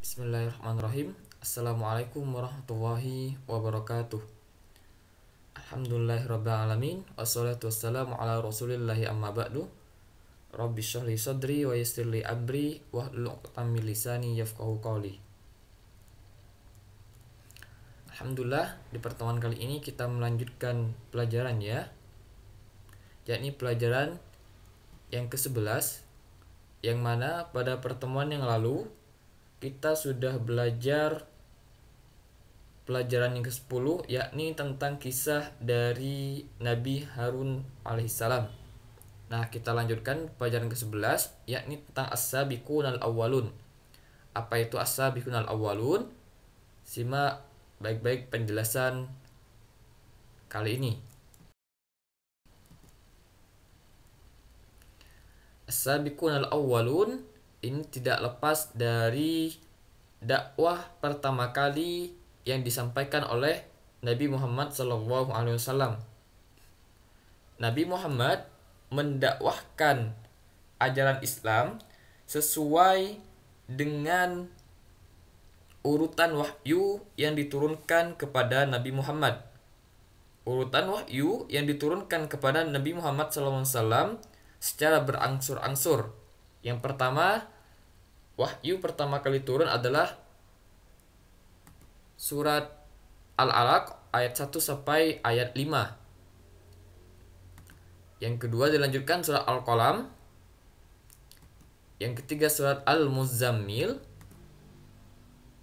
Bismillahirrahmanirrahim. Assalamualaikum warahmatullahi wabarakatuh. Alhamdulillahirrabbilalamin. Wassalatu wassalamu ala rasulillahi amma ba'du. Rabbi shrah li sadri wa yassir li amri wahlul 'uqdatam min lisani yafqahu qawli. Alhamdulillah, di pertemuan kali ini kita melanjutkan pelajaran ya, yakni pelajaran yang ke-11, yang mana pada pertemuan yang lalu kita sudah belajar pelajaran yang ke-10, yakni tentang kisah dari Nabi Harun alaihissalam. Nah, kita lanjutkan pelajaran ke-11, yakni tentang as-sabiqunal awwalun. Apa itu as-sabiqunal awwalun? Simak baik-baik penjelasan kali ini. As-sabiqunal awwalun ini tidak lepas dari dakwah pertama kali yang disampaikan oleh Nabi Muhammad SAW. Nabi Muhammad mendakwahkan ajaran Islam sesuai dengan urutan wahyu yang diturunkan kepada Nabi Muhammad. Urutan wahyu yang diturunkan kepada Nabi Muhammad SAW secara berangsur-angsur. Yang pertama, wahyu pertama kali turun adalah surat Al-Alaq ayat 1 sampai ayat 5. Yang kedua dilanjutkan surat Al-Qalam. Yang ketiga surat Al-Muzammil.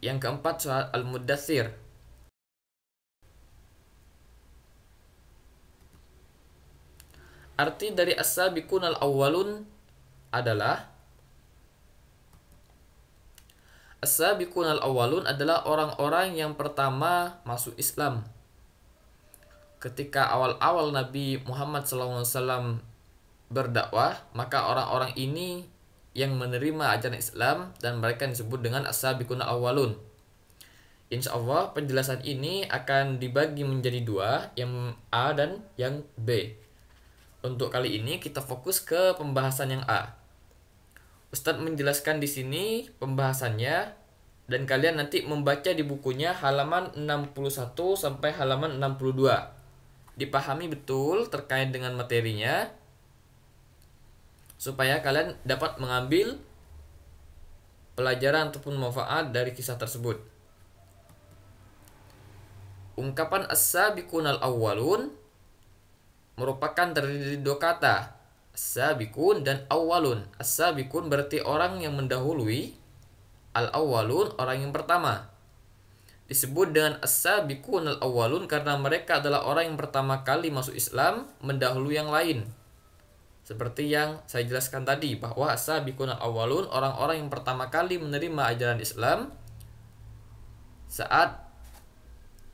Yang keempat surat Al-Muddathir. Arti dari as-sabiqunal awwalun adalah as-sabiqunal awwalun adalah orang-orang yang pertama masuk Islam. Ketika awal-awal Nabi Muhammad SAW berdakwah, maka orang-orang ini yang menerima ajaran Islam dan mereka disebut dengan as-sabiqunal awwalun. Insya Allah penjelasan ini akan dibagi menjadi dua, yang A dan yang B. Untuk kali ini kita fokus ke pembahasan yang A. Ustadz menjelaskan di sini pembahasannya dan kalian nanti membaca di bukunya halaman 61 sampai halaman 62. Dipahami betul terkait dengan materinya supaya kalian dapat mengambil pelajaran ataupun manfaat dari kisah tersebut. Ungkapan as-sabiqunal awwalun merupakan terdiri dari dua kata, as-sabiqun dan awwalun. As-sabiqun berarti orang yang mendahului, al-awwalun orang yang pertama. Disebut dengan as-sabiqun al-awwalun karena mereka adalah orang yang pertama kali masuk Islam mendahului yang lain. Seperti yang saya jelaskan tadi, bahwa as-sabiqun al-awwalun orang-orang yang pertama kali menerima ajaran Islam saat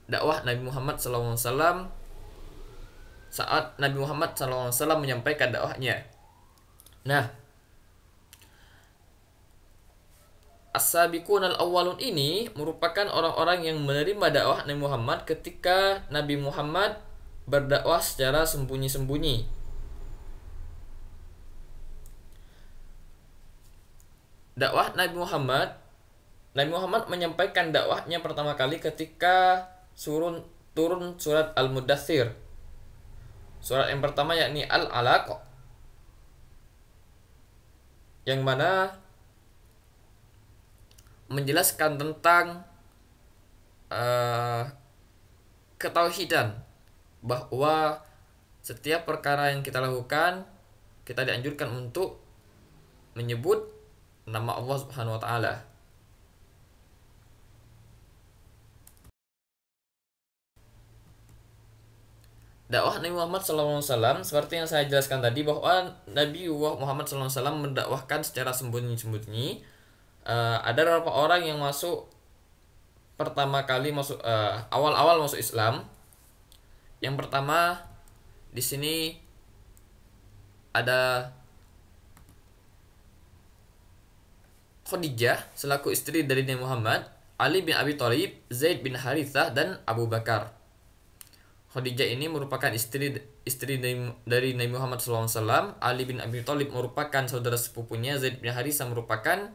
dakwah Nabi Muhammad SAW, saat Nabi Muhammad SAW menyampaikan dakwahnya. Nah, as-sabiqun al-awwalun ini merupakan orang-orang yang menerima dakwah Nabi Muhammad ketika Nabi Muhammad berdakwah secara sembunyi-sembunyi. Dakwah Nabi Muhammad menyampaikan dakwahnya pertama kali ketika turun surat Al-Muddathir. Surat yang pertama yakni Al-Alaq, yang mana menjelaskan tentang ketauhidan, bahwa setiap perkara yang kita lakukan kita dianjurkan untuk menyebut nama Allah Subhanahu wa taala. Dakwah Nabi Muhammad SAW seperti yang saya jelaskan tadi, bahwa Nabi Muhammad SAW mendakwahkan secara sembunyi-sembunyi. Ada beberapa orang yang masuk pertama kali awal-awal masuk Islam. Yang pertama di sini ada Khadijah selaku istri dari Nabi Muhammad, Ali bin Abi Thalib, Zaid bin Harithah, dan Abu Bakar. Khadijah ini merupakan istri dari Nabi Muhammad SAW. Ali bin Abi Thalib merupakan saudara sepupunya. Zaid bin Harithah merupakan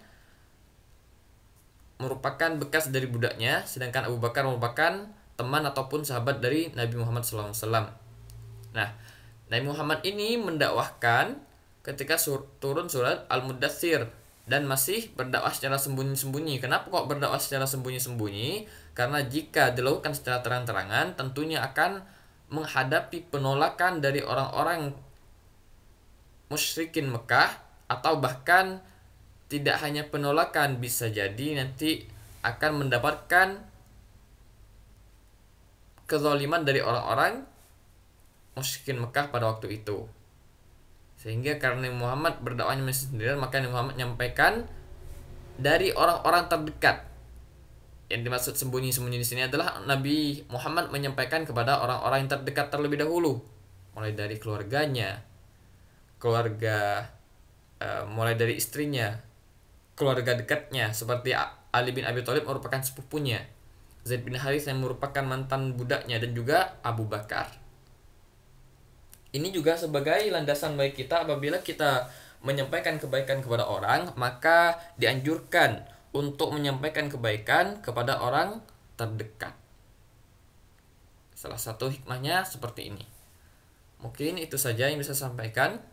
merupakan bekas dari budaknya, sedangkan Abu Bakar merupakan teman ataupun sahabat dari Nabi Muhammad SAW. Nah, Nabi Muhammad ini mendakwahkan ketika turun surat Al-Mudaththir dan masih berdakwah secara sembunyi-sembunyi. Kenapa kok berdakwah secara sembunyi-sembunyi? Karena jika dilakukan secara terang-terangan tentunya akan menghadapi penolakan dari orang-orang musyrikin Mekah, atau bahkan tidak hanya penolakan, bisa jadi nanti akan mendapatkan kezaliman dari orang-orang musyrikin Mekah pada waktu itu. Sehingga karena Muhammad berdakwahnya masih sendirian, maka Muhammad menyampaikan dari orang-orang terdekat. Yang dimaksud sembunyi-sembunyi di sini adalah Nabi Muhammad menyampaikan kepada orang-orang yang terdekat terlebih dahulu, mulai dari keluarganya, mulai dari istrinya, keluarga dekatnya seperti Ali bin Abi Thalib merupakan sepupunya, Zaid bin Harits yang merupakan mantan budaknya, dan juga Abu Bakar. Ini juga sebagai landasan bagi kita apabila kita menyampaikan kebaikan kepada orang, maka dianjurkan untuk menyampaikan kebaikan kepada orang terdekat. Salah satu hikmahnya seperti ini. Mungkin itu saja yang bisa saya sampaikan.